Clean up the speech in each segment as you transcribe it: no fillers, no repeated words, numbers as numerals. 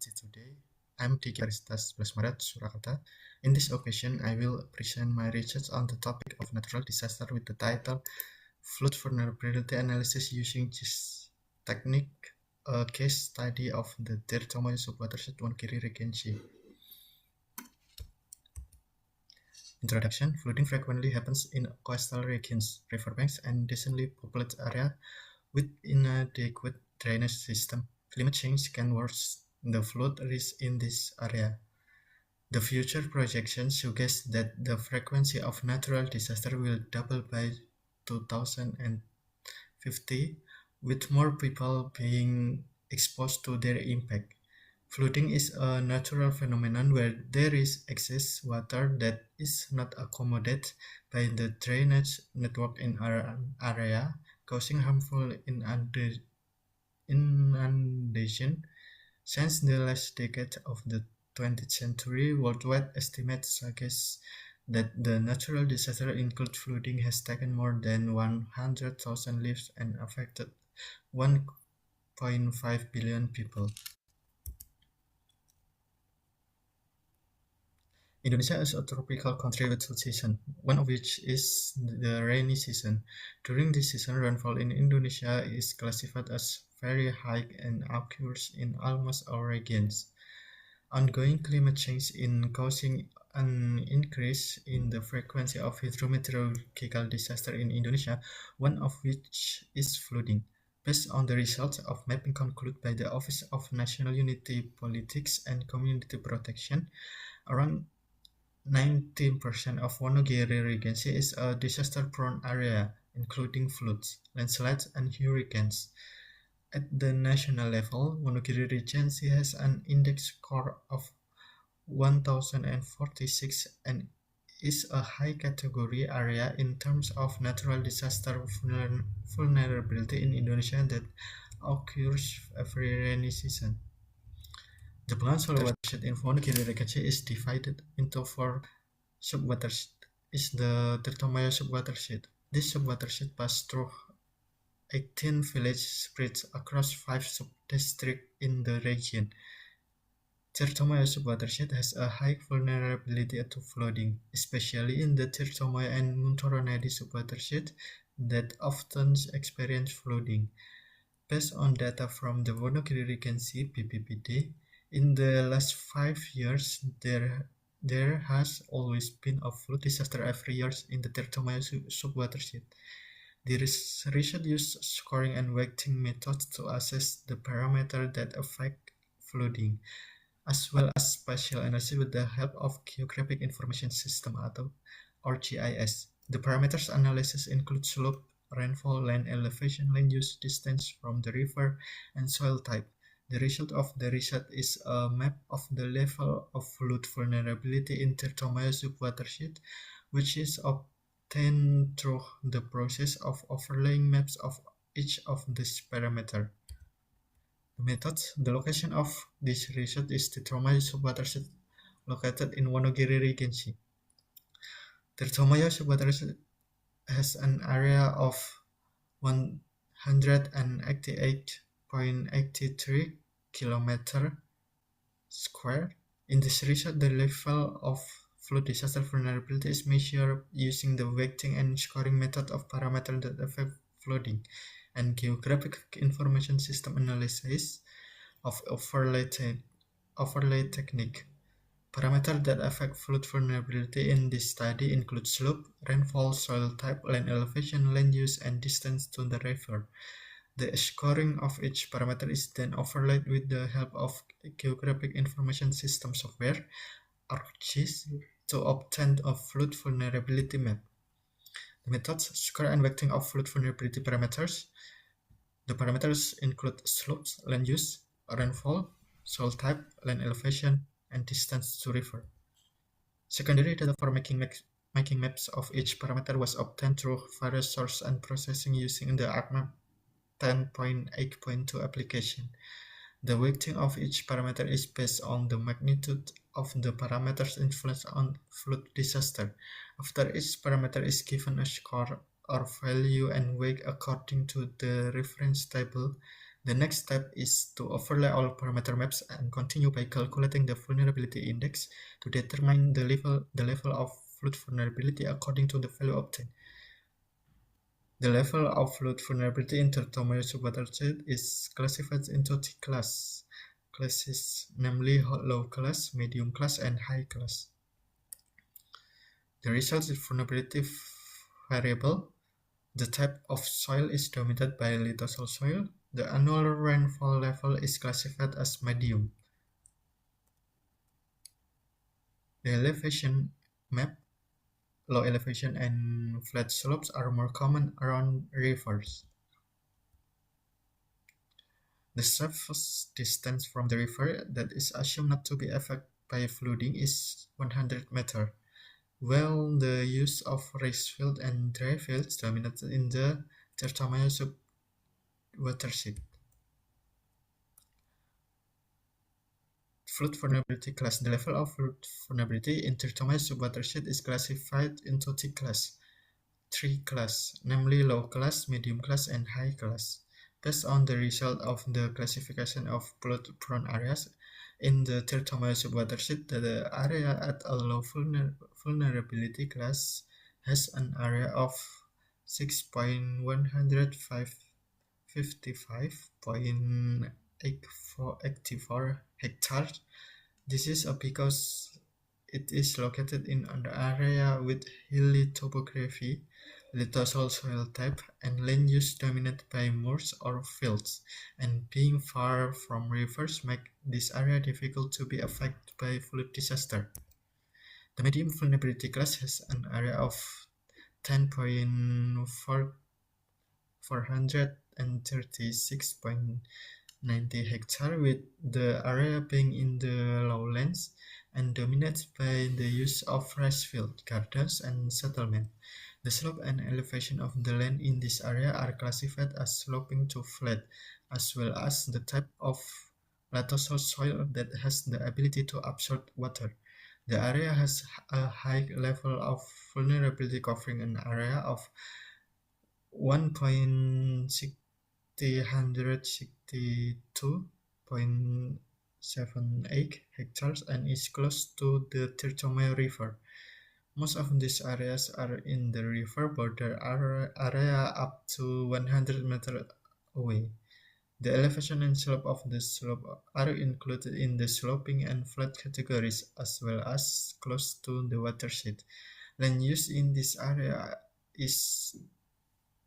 University today. I'm Diki Aristas Blasmaret, Surakarta. In this occasion, I will present my research on the topic of natural disaster with the title Flood Vulnerability Analysis Using GIS Technique, a case study of the Tirtomoy Subwatershed Wonogiri Regency. Introduction. Flooding frequently happens in coastal regions, riverbanks, and densely populated areas with inadequate drainage system. Climate change can worsen the flood risk in this area. The future projections suggest that the frequency of natural disaster will double by 2050, with more people being exposed to their impact. Flooding is a natural phenomenon where there is excess water that is not accommodated by the drainage network in an area, causing harmful inundation. Since the last decade of the 20th century, worldwide estimates suggest that the natural disaster including flooding has taken more than 100,000 lives and affected 1.5 billion people. Indonesia is a tropical country with two seasons, one of which is the rainy season. During this season, rainfall in Indonesia is classified as very high and occurs in almost all regions. Ongoing climate change is causing an increase in the frequency of hydrometeorological disasters in Indonesia, one of which is flooding. Based on the results of mapping concluded by the Office of National Unity Politics and Community Protection, around 19% of Wonogiri Regency is a disaster-prone area, including floods, landslides, and hurricanes. At the national level, Wonogiri Regency has an index score of 1046 and is a high-category area in terms of natural disaster vulnerability in Indonesia that occurs every rainy season. The Bengawan Solo watershed in Wonogiri Regency is divided into four subwatersheds. Is the Tirtomoyo subwatershed. This subwatershed passes through 18 villages spread across 5 sub-districts in the region. Tirtomoyo subwatershed has a high vulnerability to flooding, especially in the Tirtomoyo and Muntoronadi subwatershed that often experience flooding. Based on data from the Wonogiri Regency (BPBD), in the last 5 years, there has always been a flood disaster every year in the Tirtomoyo subwatershed. The research used scoring and weighting methods to assess the parameters that affect flooding, as well as spatial analysis with the help of Geographic Information System or GIS. The parameters analysis include slope, rainfall, land elevation, land use, distance from the river, and soil type. The result of the research is a map of the level of flood vulnerability in Tirtomoyo subwatershed, which is obtained through the process of overlaying maps of each of these parameters. The methods. The location of this research is Tirtomoyo subwatershed located in Wonogiri Regency. Tirtomoyo subwatershed has an area of 188.83 km². In this research, the level of flood disaster vulnerability is measured using the weighting and scoring method of parameters that affect flooding and Geographic Information System analysis of overlay technique. Parameters that affect flood vulnerability in this study include slope, rainfall, soil type, land elevation, land use, and distance to the river. The scoring of each parameter is then overlaid with the help of Geographic Information System software, ArcGIS, to obtain a flood vulnerability map. The methods, score and weighting of flood vulnerability parameters. The parameters include slopes, land use, rainfall, soil type, land elevation, and distance to river. Secondary data for making maps of each parameter was obtained through various sources and processing using the ArcMap 10.8.2 application. The weighting of each parameter is based on the magnitude of the parameter's influence on flood disaster. After each parameter is given a score or value and weight according to the reference table, The next step is to overlay all parameter maps and continue by calculating the vulnerability index to determine the level of flood vulnerability according to the value obtained. The level of flood vulnerability in Tertomer subwatershed is classified into three classes, namely low class, medium class, and high class. The result is vulnerability variable. The type of soil is dominated by littosol soil. The annual rainfall level is classified as medium. The elevation map, low elevation and flat slopes are more common around rivers. The surface distance from the river that is assumed not to be affected by flooding is 100 meters, while the use of raised fields and dry fields dominated in the Tirtamaya sub-watershed. Flood vulnerability class. The level of flood vulnerability in Tirtamaya sub-watershed is classified into three classes, namely low class, medium class, and high class. Based on the result of the classification of flood-prone areas in the Tirtamaya sub-watershed, the area at a low vulnerability class has an area of 6.155.84 hectares. This is because it is located in an area with hilly topography, littosol soil type, and land use dominated by moors or fields, and being far from rivers make this area difficult to be affected by flood disaster. The medium vulnerability class has an area of 10.436.90 hectares, with the area being in the lowlands and dominated by the use of rice fields, gardens, and settlement. The slope and elevation of the land in this area are classified as sloping to flat, as well as the type of littosol soil that has the ability to absorb water. The area has a high level of vulnerability, covering an area of 1.662.78 hectares and is close to the Tirtomai River. Most of these areas are in the river border area up to 100 meters away. The elevation and slope of the slope are included in the sloping and flat categories, as well as close to the watershed. Land use in this area is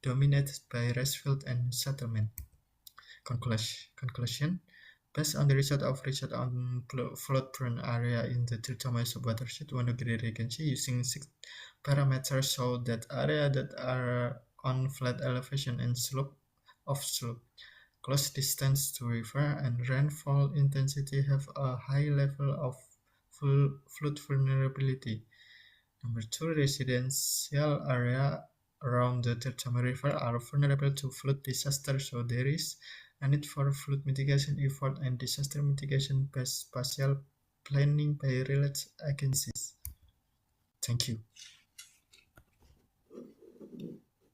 dominated by rice field and settlement. Conclusion. Based on the result on flood-prone area in the Tirtomai sub-watershed, Wonogiri Regency, using 6 parameters show that areas that are on flat elevation and slope, close distance to river, and rainfall intensity have a high level of flood vulnerability. Number 2, residential area around the Tirtamai River are vulnerable to flood disaster, so there is a need for flood mitigation effort and disaster mitigation-based spatial planning by related agencies. Thank you.